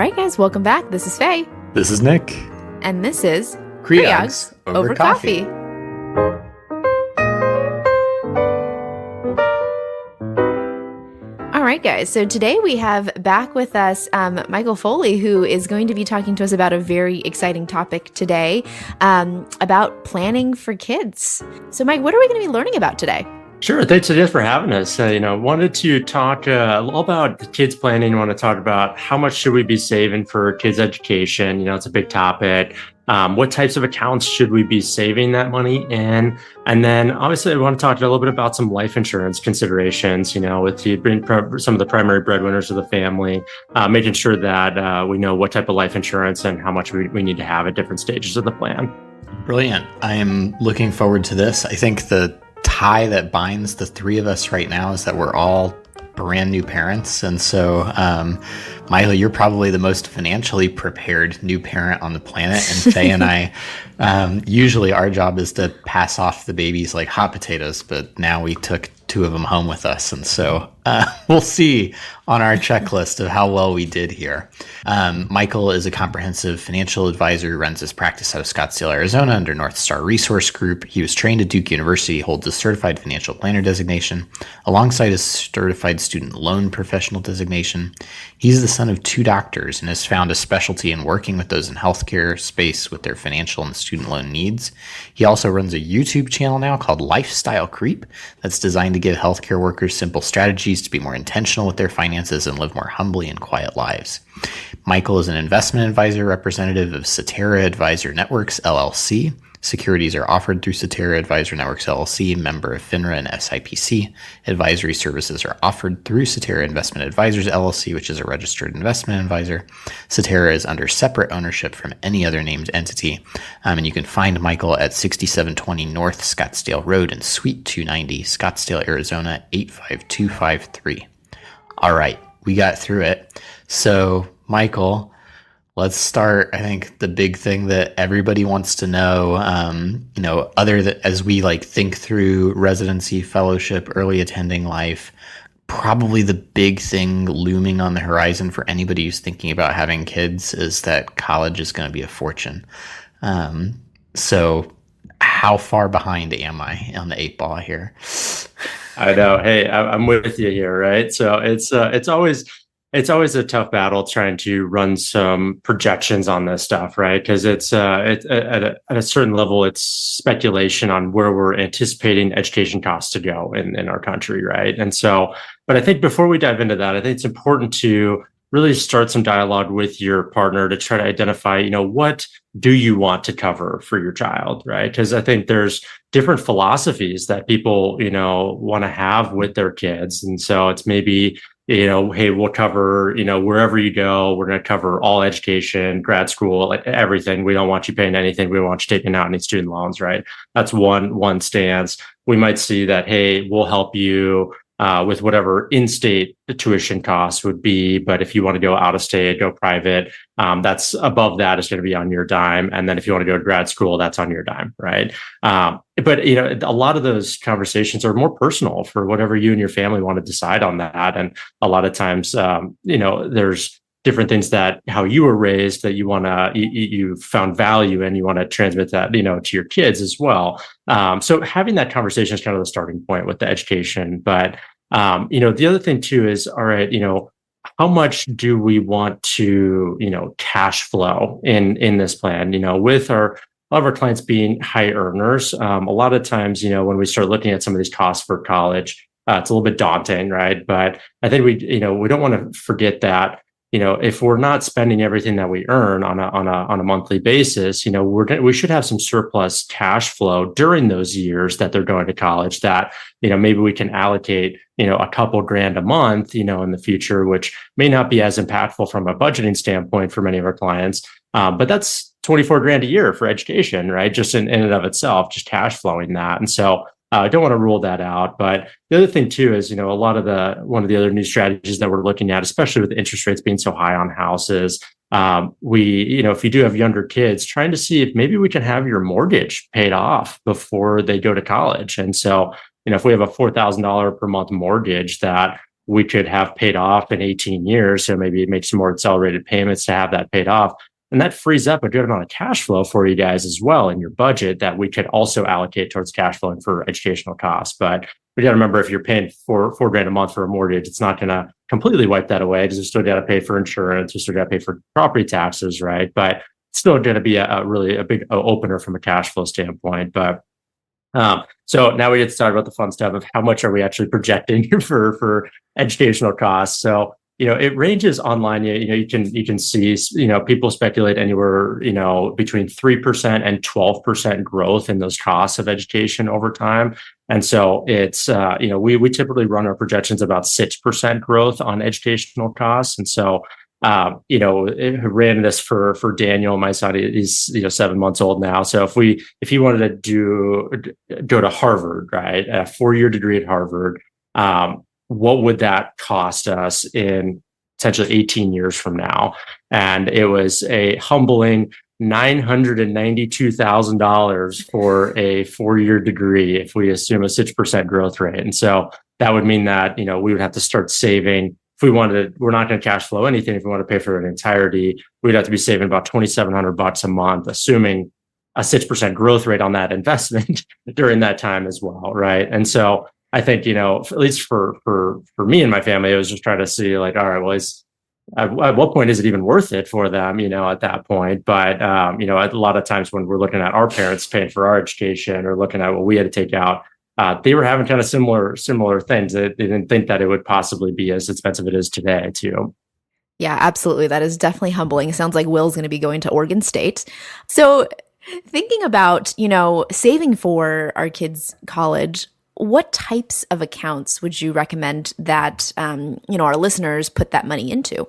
right, guys, welcome back. This is Faye. This is Nick. And this is Creogs over coffee. All right, guys. So today we have back with us Michael Foley, who is going to be talking to us about a very exciting topic today, about planning for kids. So, Mike, what are we going to be learning about today? Sure. Thanks again for having us. Wanted to talk a little about the kids planning. Want to talk about how much should we be saving for kids' education? It's a big topic. What types of accounts should we be saving that money in? And then obviously I want to talk a little bit about some life insurance considerations, with some of the primary breadwinners of the family, making sure that we know what type of life insurance and how much we need to have at different stages of the plan. Brilliant. I am looking forward to this. I think the tie that binds the three of us right now is that we're all brand new parents. And so, Michael, you're probably the most financially prepared new parent on the planet. And Faye and I, usually our job is to pass off the babies like hot potatoes, but now we took two of them home with us. And so we'll see on our checklist of how well we did here. Michael is a comprehensive financial advisor who runs his practice out of Scottsdale, Arizona under North Star Resource Group. He was trained at Duke University, holds a certified financial planner designation alongside his certified student loan professional designation. He's the son of two doctors and has found a specialty in working with those in healthcare space with their financial and student loan needs. He also runs a YouTube channel now called Lifestyle Creep that's designed to give healthcare workers simple strategies to be more intentional with their finances and live more humbly and quiet lives. Michael is an investment advisor representative of Cetera Advisor Networks LLC. Securities are offered through Cetera Advisor Networks LLC, member of FINRA and SIPC. Advisory services are offered through Cetera Investment Advisers LLC, which is a registered investment advisor. Cetera is under separate ownership from any other named entity. And you can find Michael at 6720 North Scottsdale Road in Suite 290, Scottsdale, Arizona, 85253. All right, we got through it. So, Michael, let's start. I think the big thing that everybody wants to know, as we think through residency, fellowship, early attending life, probably the big thing looming on the horizon for anybody who's thinking about having kids is that college is going to be a fortune. So how far behind am I on the 8 ball here? I know. Hey, I'm with you here, right? So it's always a tough battle trying to run some projections on this stuff, right? Because it's at a certain level, it's speculation on where we're anticipating education costs to go in our country, right? And so, but I think before we dive into that, I think it's important to really start some dialogue with your partner to try to identify, what do you want to cover for your child, right? Because I think there's different philosophies that people, want to have with their kids. And so it's maybe, hey, we'll cover, wherever you go, we're going to cover all education, grad school, everything. We don't want you paying anything. We don't want you taking out any student loans, right? That's one stance. We might see that, hey, we'll help you with whatever in-state tuition costs would be. But if you want to go out of state, go private, that's above that is going to be on your dime. And then if you want to go to grad school, that's on your dime, right? But a lot of those conversations are more personal for whatever you and your family want to decide on that. And a lot of times, there's different things that how you were raised that you want to, you found value and you want to transmit that, to your kids as well. So having that conversation is kind of the starting point with the education. But, the other thing too is, all right, how much do we want to, cash flow in this plan, with a lot of our clients being high earners. A lot of times, when we start looking at some of these costs for college, it's a little bit daunting, right? But I think we don't want to forget that, if we're not spending everything that we earn on a monthly basis, we should have some surplus cash flow during those years that they're going to college that, maybe we can allocate, a couple grand a month, in the future, which may not be as impactful from a budgeting standpoint for many of our clients. But that's 24 grand a year for education, right? Just in and of itself, just cash flowing that. And so I don't want to rule that out. But the other thing too is, one of the other new strategies that we're looking at, especially with the interest rates being so high on houses, if you do have younger kids, trying to see if maybe we can have your mortgage paid off before they go to college. And so, if we have a $4,000 per month mortgage that we could have paid off in 18 years. So maybe make some more accelerated payments to have that paid off. And that frees up a good amount of cash flow for you guys as well in your budget that we could also allocate towards cash flowing for educational costs. But we got to remember, if you're paying $4,000 a month for a mortgage, it's not going to completely wipe that away, because you still got to pay for insurance, you still got to pay for property taxes, right? But it's still going to be a really big opener from a cash flow standpoint. But so now we get started about the fun stuff of how much are we actually projecting for educational costs. So, it ranges online. You can see, people speculate anywhere, between 3% and 12% growth in those costs of education over time. And so it's, we typically run our projections about 6% growth on educational costs. And so, it ran this for Daniel, my son. He's 7 months old now. So if he wanted to go to Harvard, right, a 4-year degree at Harvard, what would that cost us in essentially 18 years from now? And it was a humbling $992,000 for a 4-year degree if we assume a 6% growth rate. And so that would mean that, we would have to start saving. If we wanted, we're not going to cash flow anything. If we want to pay for an entirety, we'd have to be saving about $2,700 a month, assuming a 6% growth rate on that investment during that time as well, right? And so I think, at least for me and my family, I was just trying to see, like, all right, well, at what point is it even worth it for them, at that point? But, a lot of times when we're looking at our parents paying for our education or looking at what we had to take out, they were having kind of similar things. They didn't think that it would possibly be as expensive as it is today, too. Yeah, absolutely. That is definitely humbling. It sounds like Will's going to be going to Oregon State. So thinking about, saving for our kids' college, what types of accounts would you recommend that, our listeners put that money into?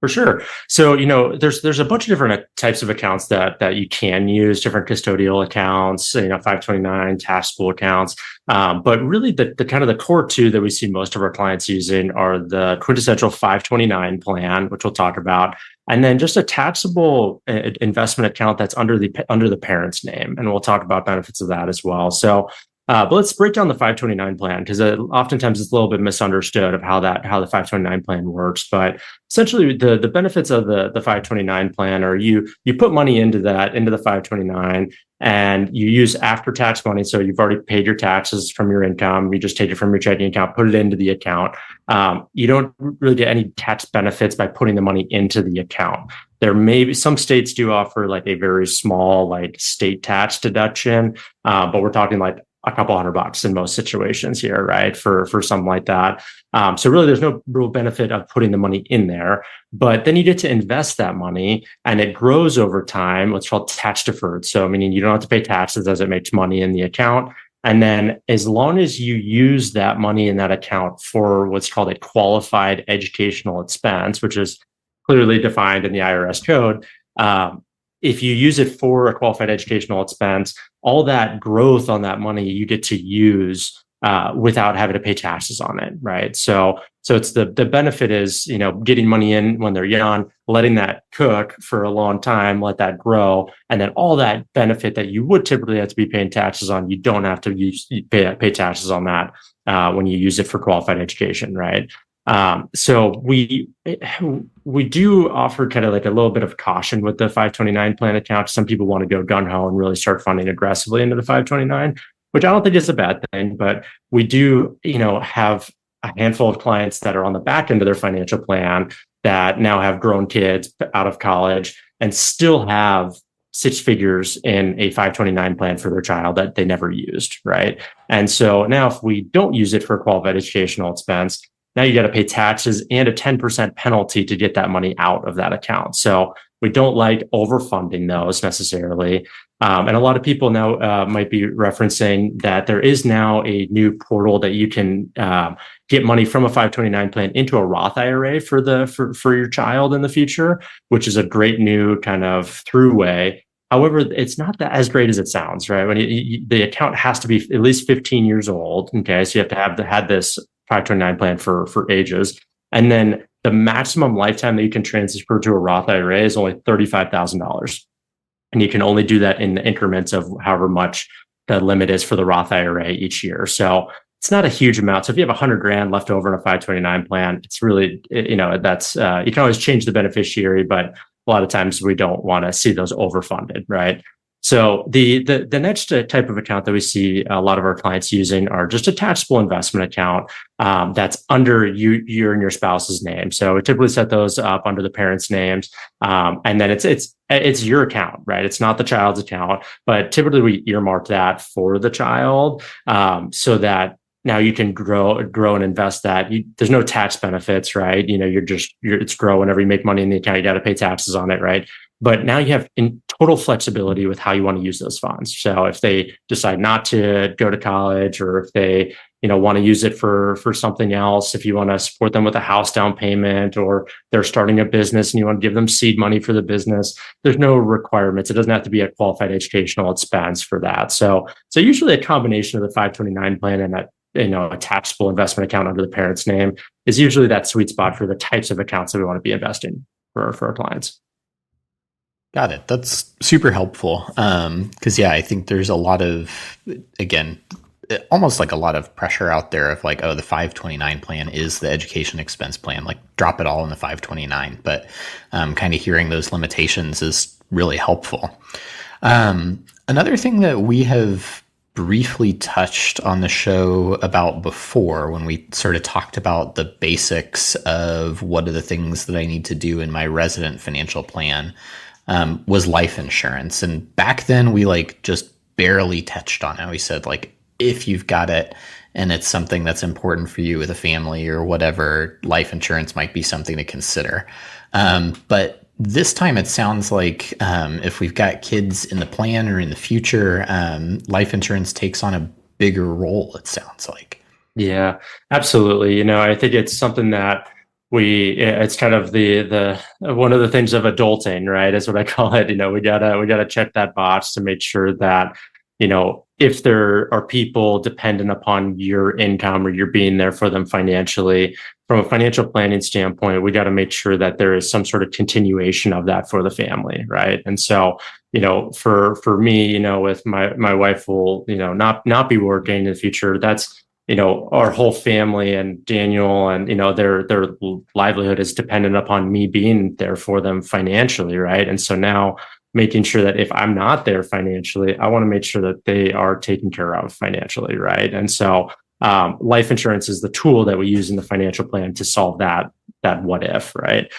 For sure. So, there's a bunch of different types of accounts that you can use, different custodial accounts, 529 taxable accounts. But really the kind of the core two that we see most of our clients using are the quintessential 529 plan, which we'll talk about, and then just a taxable investment account that's under the parent's name. And we'll talk about benefits of that as well. So, but let's break down the 529 plan, because oftentimes it's a little bit misunderstood of how the 529 plan works. But essentially, the benefits of the 529 plan are you put money into the 529, and you use after-tax money. So you've already paid your taxes from your income. You just take it from your checking account, put it into the account. You don't really get any tax benefits by putting the money into the account. There may be some states do offer like a very small like state tax deduction, but we're talking like a couple $100 in most situations here, right? For something like that. So really there's no real benefit of putting the money in there, but then you get to invest that money and it grows over time, what's called tax deferred. So meaning you don't have to pay taxes as it makes money in the account. And then as long as you use that money in that account for what's called a qualified educational expense, which is clearly defined in the IRS code, if you use it for a qualified educational expense, all that growth on that money you get to use without having to pay taxes on it, right? So it's the benefit is, getting money in when they're young, letting that cook for a long time, let that grow, and then all that benefit that you would typically have to be paying taxes on, you don't have to pay taxes on that when you use it for qualified education, right? So we do offer kind of like a little bit of caution with the 529 plan account. Some people want to go gung-ho and really start funding aggressively into the 529, which I don't think is a bad thing, but we do, have a handful of clients that are on the back end of their financial plan that now have grown kids out of college and still have 6 figures in a 529 plan for their child that they never used, right? And so now if we don't use it for a qualified educational expense, now you got to pay taxes and a 10% penalty to get that money out of that account. So we don't like overfunding those necessarily. And a lot of people now might be referencing that there is now a new portal that you can get money from a 529 plan into a Roth IRA for your child in the future, which is a great new kind of throughway. However, it's not that as great as it sounds, right? When the account has to be at least 15 years old. Okay, so you have to have had this 529 plan for ages. And then the maximum lifetime that you can transfer to a Roth IRA is only $35,000. And you can only do that in increments of however much the limit is for the Roth IRA each year. So it's not a huge amount. So if you have $100,000 left over in a 529 plan, it's really, that's, you can always change the beneficiary, but a lot of times we don't want to see those overfunded, right? So the next type of account that we see a lot of our clients using are just a taxable investment account that's under your and your spouse's name. So we typically set those up under the parents' names, and then it's your account, right? It's not the child's account, but typically we earmark that for the child so that now you can grow and invest that. There's no tax benefits, right? It's grow whenever you make money in the account, you got to pay taxes on it, right? But now you have in total flexibility with how you want to use those funds. So if they decide not to go to college, or if they, want to use it for something else, if you want to support them with a house down payment, or they're starting a business and you want to give them seed money for the business, there's no requirements. It doesn't have to be a qualified educational expense for that. So usually a combination of the 529 plan and that, a taxable investment account under the parent's name is usually that sweet spot for the types of accounts that we want to be investing for our clients. Got it. That's super helpful. Because I think there's a lot of, again, almost like a lot of pressure out there of like, oh, the 529 plan is the education expense plan, like drop it all in the 529. But kind of hearing those limitations is really helpful. Another thing that we have briefly touched on the show about before, when we sort of talked about the basics of what are the things that I need to do in my resident financial plan, was life insurance. And back then we just barely touched on it. We said if you've got it and it's something that's important for you with a family or whatever, life insurance might be something to consider. But this time it sounds like if we've got kids in the plan or in the future, life insurance takes on a bigger role, it sounds like. Yeah, absolutely. I think it's something that it's kind of the one of the things of adulting, right? Is what I call it. We gotta check that box to make sure that, if there are people dependent upon your income or you're being there for them financially, from a financial planning standpoint, we got to make sure that there is some sort of continuation of that for the family, right? And so, for me, with my wife will, not be working in the future. That's our whole family and Daniel and, their livelihood is dependent upon me being there for them financially. Right. And so now making sure that if I'm not there financially, I want to make sure that they are taken care of financially. Right. And so life insurance is the tool that we use in the financial plan to solve that what if. Right.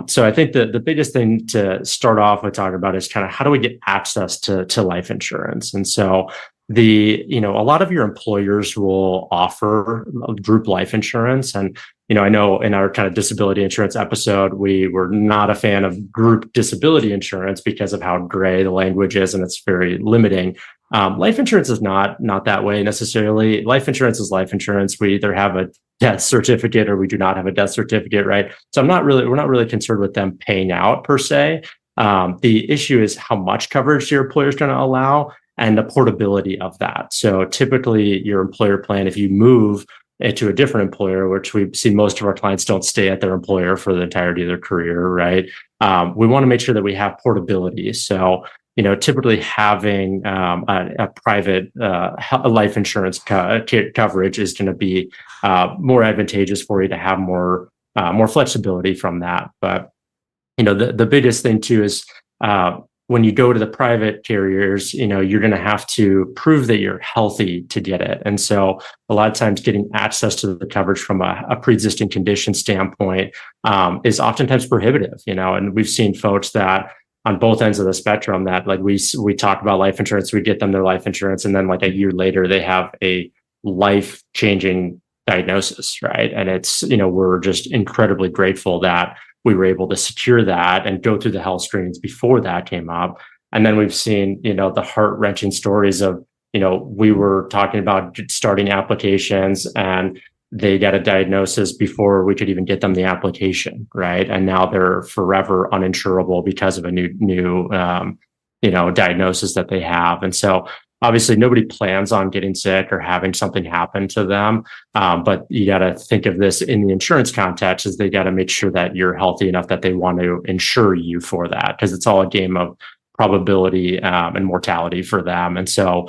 So I think the biggest thing to start off with talking about is kind of how do we get access to life insurance? And so a lot of your employers will offer group life insurance. And, I know in our kind of disability insurance episode, we were not a fan of group disability insurance because of how gray the language is and it's very limiting. Life insurance is not that way necessarily. Life insurance is life insurance. We either have a death certificate or we do not have a death certificate, right? So we're not really concerned with them paying out per se. The issue is how much coverage your employer is going to allow and the portability of that. So typically your employer plan, if you move to a different employer, which we've seen most of our clients don't stay at their employer for the entirety of their career, right? We want to make sure that we have portability. So, typically having a private life insurance coverage is going to be more advantageous for you to have more flexibility from that. But, the biggest thing too is when you go to the private carriers, you're going to have to prove that you're healthy to get it. And so a lot of times getting access to the coverage from a pre-existing condition standpoint is oftentimes prohibitive, and we've seen folks that on both ends of the spectrum that we talk about life insurance, we get them their life insurance. And then a year later, they have a life-changing diagnosis, right? And it's, we're just incredibly grateful that we were able to secure that and go through the health screens before that came up. And then we've seen, the heart-wrenching stories of, we were talking about starting applications and they got a diagnosis before we could even get them the application, right? And now they're forever uninsurable because of a new diagnosis that they have. And so obviously nobody plans on getting sick or having something happen to them. But you got to think of this in the insurance context as they got to make sure that you're healthy enough that they want to insure you for that, because it's all a game of probability and mortality for them. And so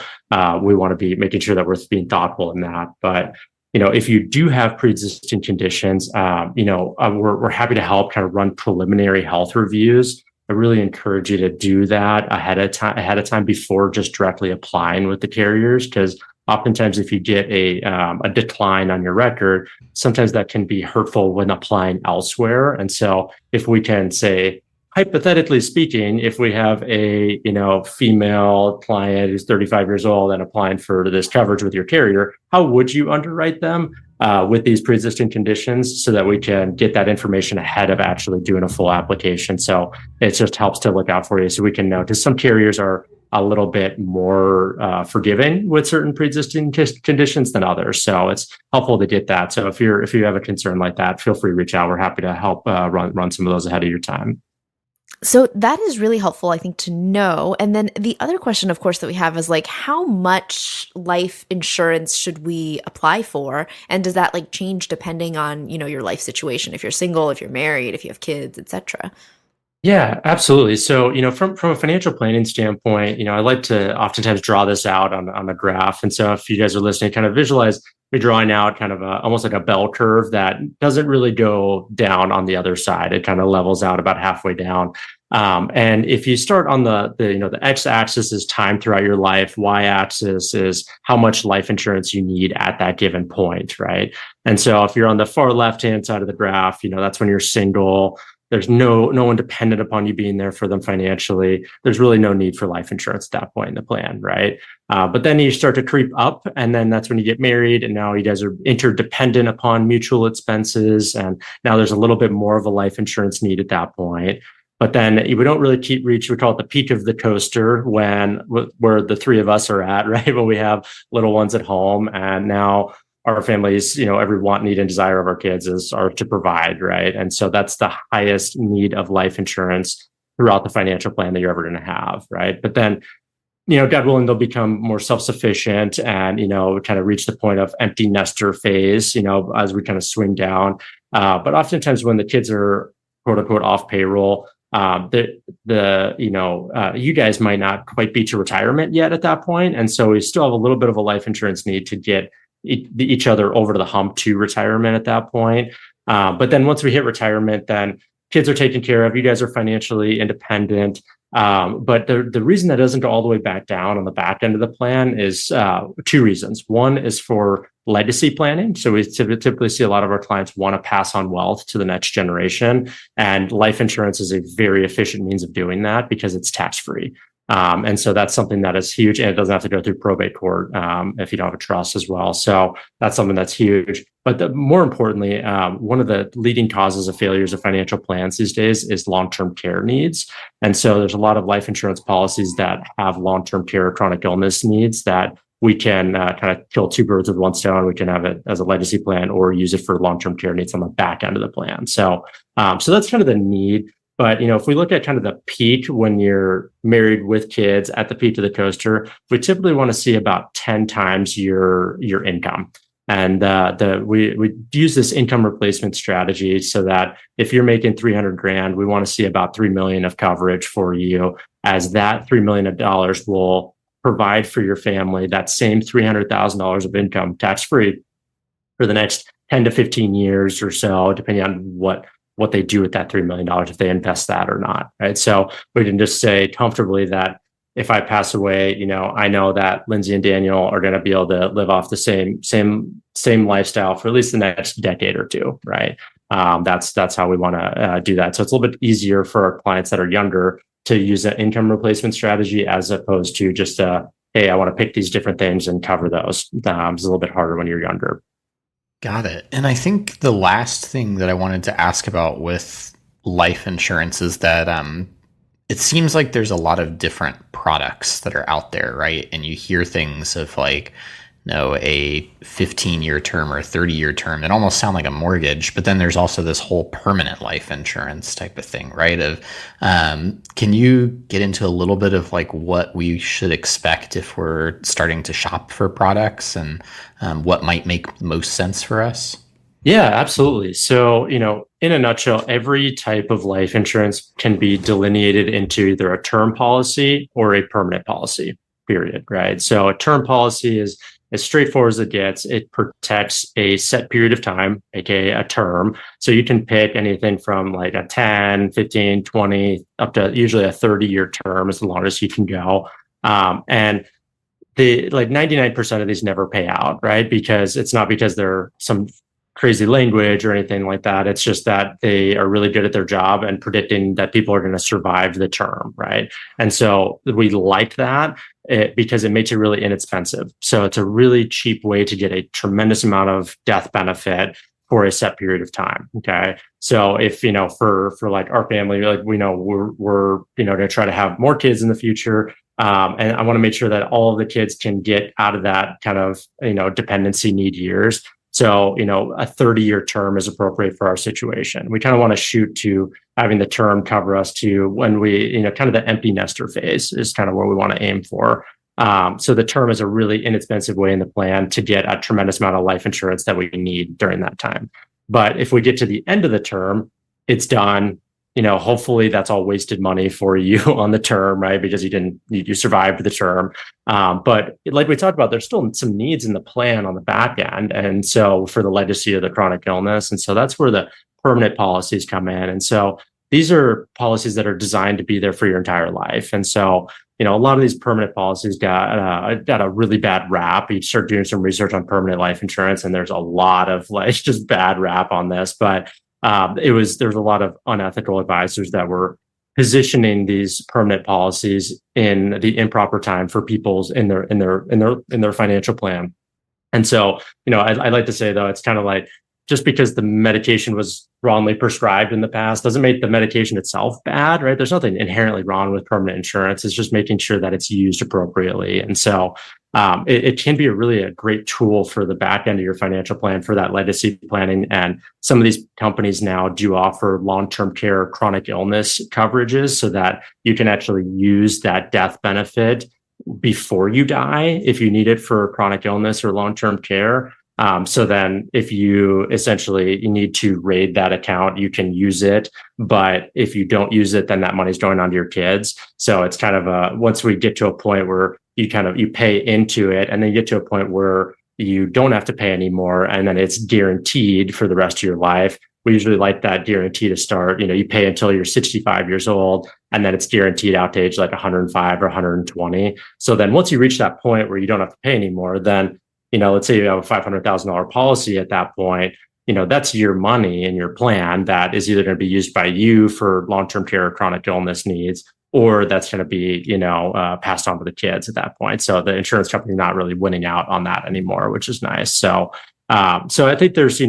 we want to be making sure that we're being thoughtful in that. But if you do have pre-existing conditions, we're happy to help kind of run preliminary health reviews. I really encourage you to do that ahead of time before just directly applying with the carriers, because oftentimes if you get a decline on your record, sometimes that can be hurtful when applying elsewhere. And so if we can say, hypothetically speaking, if we have a female client who's 35 years old and applying for this coverage with your carrier, how would you underwrite them with these pre-existing conditions so that we can get that information ahead of actually doing a full application? So it just helps to look out for you so we can know, because some carriers are a little bit more forgiving with certain pre-existing conditions than others. So it's helpful to get that. So if you have a concern like that, feel free to reach out. We're happy to help run some of those ahead of your time. So that is really helpful, I think, to know. And then the other question, of course, that we have is how much life insurance should we apply for? And does that change depending on, your life situation? If you're single, if you're married, if you have kids, et cetera? Yeah, absolutely. So, from a financial planning standpoint, I like to oftentimes draw this out on a graph. And so if you guys are listening, kind of visualize me drawing out kind of almost like a bell curve that doesn't really go down on the other side. It kind of levels out about halfway down. And if you start on the x-axis is time throughout your life, y-axis is how much life insurance you need at that given point, right? And so if you're on the far left-hand side of the graph, that's when you're single. There's no one dependent upon you being there for them financially. There's really no need for life insurance at that point in the plan, right? But then you start to creep up, and then that's when you get married, and now you guys are interdependent upon mutual expenses, and now there's a little bit more of a life insurance need at that point. But then we don't really reach, we call it the peak of the coaster, where the three of us are at, right? When we have little ones at home, and now our families, every want, need, and desire of our kids are to provide, right? And so that's the highest need of life insurance throughout the financial plan that you're ever going to have, right? But then, God willing, they'll become more self-sufficient and, kind of reach the point of empty nester phase, as we kind of swing down. But oftentimes when the kids are quote unquote off payroll, you guys might not quite be to retirement yet at that point. And so we still have a little bit of a life insurance need to get each other over to the hump to retirement at that point. But then once we hit retirement, then kids are taken care of. You guys are financially independent. But the reason that doesn't go all the way back down on the back end of the plan is two reasons. One is for legacy planning. So we typically see a lot of our clients want to pass on wealth to the next generation. And life insurance is a very efficient means of doing that because it's tax-free. And so that's something that is huge, and it doesn't have to go through probate court if you don't have a trust as well. So that's something that's huge. But more importantly, one of the leading causes of failures of financial plans these days is long-term care needs. And so there's a lot of life insurance policies that have long-term care or chronic illness needs that we can kind of kill two birds with one stone. We can have it as a legacy plan or use it for long-term care needs on the back end of the plan. So that's kind of the need. But, if we look at kind of the peak when you're married with kids at the peak of the coaster, we typically want to see about 10 times your income. And we use this income replacement strategy so that if you're making $300,000, we want to see about $3 million of coverage for you, as that $3 million will provide for your family that same $300,000 of income tax-free for the next 10 to 15 years or so, depending on what they do with that $3 million, if they invest that or not, right? So we can just say comfortably that if I pass away, I know that Lindsay and Daniel are going to be able to live off the same lifestyle for at least the next decade or two, right? That's how we want to do that. So it's a little bit easier for our clients that are younger to use an income replacement strategy as opposed to just hey, I want to pick these different things and cover those. It's a little bit harder when you're younger. Got it. And I think the last thing that I wanted to ask about with life insurance is that it seems like there's a lot of different products that are out there, right? And you hear things of a 15-year term or 30-year term that almost sound like a mortgage, but then there's also this whole permanent life insurance type of thing, right? Can you get into a little bit of what we should expect if we're starting to shop for products and what might make most sense for us? Yeah, absolutely. So, in a nutshell, every type of life insurance can be delineated into either a term policy or a permanent policy, period, right? So a term policy is as straightforward as it gets. It protects a set period of time, aka a term. So you can pick anything from like a 10, 15, 20, up to usually a 30-year term as long as you can go. And the like 99% of these never pay out, right? Because it's not because they're some crazy language or anything like that. It's just that they are really good at their job and predicting that people are going to survive the term, right? And so we like that because it makes it really inexpensive. So it's a really cheap way to get a tremendous amount of death benefit for a set period of time. Okay. So if, for like our family, like we know we're going to try to have more kids in the future. And I want to make sure that all of the kids can get out of that kind of, dependency need years. So, a 30-year term is appropriate for our situation. We kind of want to shoot to having the term cover us to when we, kind of the empty nester phase is kind of where we want to aim for. So the term is a really inexpensive way in the plan to get a tremendous amount of life insurance that we need during that time. But if we get to the end of the term, it's done. Hopefully that's all wasted money for you on the term, right? Because you survived the term. But like we talked about, there's still some needs in the plan on the back end. And so for the legacy of the chronic illness. And so that's where the permanent policies come in. And so these are policies that are designed to be there for your entire life. And so, a lot of these permanent policies got a really bad rap. You start doing some research on permanent life insurance, and there's a lot of like just bad rap on this. But there's a lot of unethical advisors that were positioning these permanent policies in the improper time for people's in their financial plan. And so, I like to say though, it's kind of like just because the medication was wrongly prescribed in the past doesn't make the medication itself bad, right? There's nothing inherently wrong with permanent insurance. It's just making sure that it's used appropriately. And so it can be a great tool for the back end of your financial plan for that legacy planning. And some of these companies now do offer long-term care chronic illness coverages so that you can actually use that death benefit before you die if you need it for chronic illness or long-term care. So then if you need to raid that account, you can use it. But if you don't use it, then that money's going on to your kids. So it's kind of once we get to a point where you pay into it, and then you get to a point where you don't have to pay anymore, and then it's guaranteed for the rest of your life. We usually like that guarantee to start, you pay until you're 65 years old, and then it's guaranteed out to age like 105 or 120. So then once you reach that point where you don't have to pay anymore, then let's say you have a $500,000 policy at that point, that's your money in your plan that is either going to be used by you for long-term care or chronic illness needs, or that's going to be, passed on to the kids at that point. So the insurance company not really winning out on that anymore, which is nice. So, so I think there's,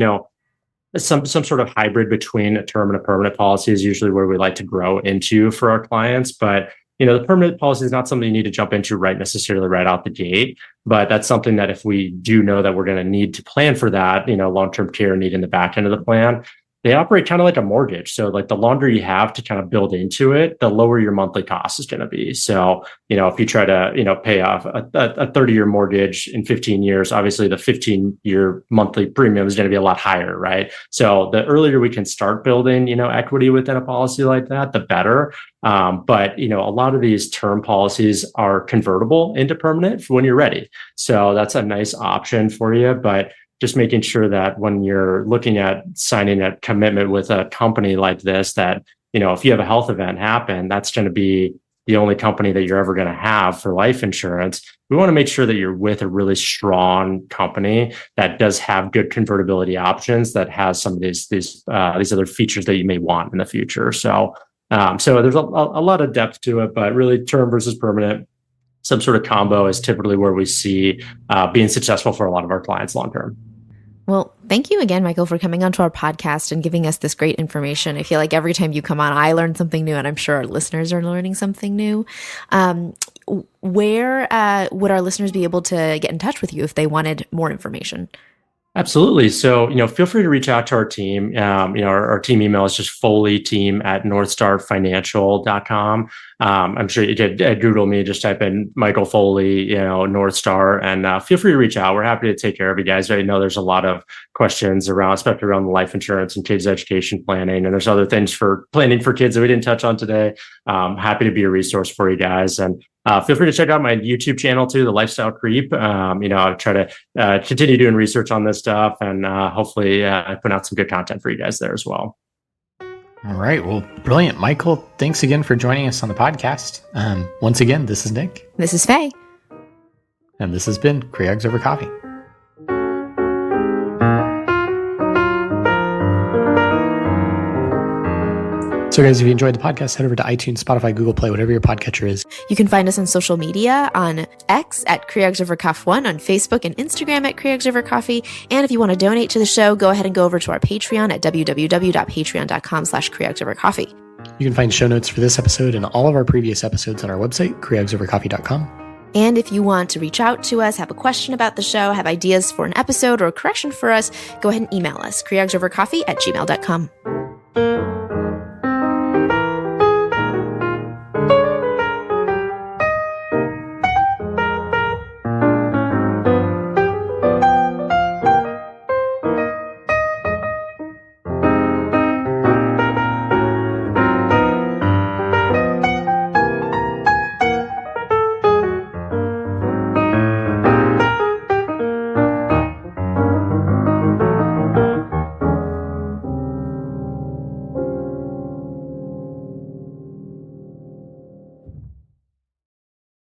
some sort of hybrid between a term and a permanent policy is usually where we like to grow into for our clients. But the permanent policy is not something you need to jump into necessarily right out the gate, but that's something that if we do know that we're going to need to plan for that, long-term care need in the back end of the plan, they operate kind of like a mortgage. So like the longer you have to kind of build into it, the lower your monthly cost is going to be. So, if you try to, pay off a 30-year mortgage in 15 years, obviously the 15-year monthly premium is going to be a lot higher, right? So the earlier we can start building, equity within a policy like that, the better. But, a lot of these term policies are convertible into permanent for when you're ready. So that's a nice option for you. But just making sure that when you're looking at signing a commitment with a company like this, that, if you have a health event happen, that's going to be the only company that you're ever going to have for life insurance. We want to make sure that you're with a really strong company that does have good convertibility options, that has some of these other features that you may want in the future. So there's a lot of depth to it, but really term versus permanent, some sort of combo is typically where we see being successful for a lot of our clients long term. Well, thank you again, Michael, for coming onto our podcast and giving us this great information. I feel like every time you come on, I learn something new, and I'm sure our listeners are learning something new. Where would our listeners be able to get in touch with you if they wanted more information? Absolutely. So, feel free to reach out to our team. Our team email is just FoleyTeam@NorthstarFinancial.com. I'm sure you could Google me, just type in Michael Foley, North Star, and feel free to reach out. We're happy to take care of you guys. I know there's a lot of questions around, especially around the life insurance and kids education planning. And there's other things for planning for kids that we didn't touch on today. Happy to be a resource for you guys. And feel free to check out my YouTube channel too, The Lifestyle Creep. I'll try to continue doing research on this stuff, and hopefully put out some good content for you guys there as well. All right. Well, brilliant. Michael, thanks again for joining us on the podcast. Once again, this is Nick. This is Faye. And this has been Creogs Over Coffee. So guys, if you enjoyed the podcast, head over to iTunes, Spotify, Google Play, whatever your podcatcher is. You can find us on social media on X at CreogsOverCoff1, on Facebook and Instagram at CreogsOverCoffee. And if you want to donate to the show, go ahead and go over to our Patreon at www.patreon.com/CreogsOverCoffee. You can find show notes for this episode and all of our previous episodes on our website, CreogsOverCoffee.com. And if you want to reach out to us, have a question about the show, have ideas for an episode or a correction for us, go ahead and email us, CreogsOverCoffee@gmail.com.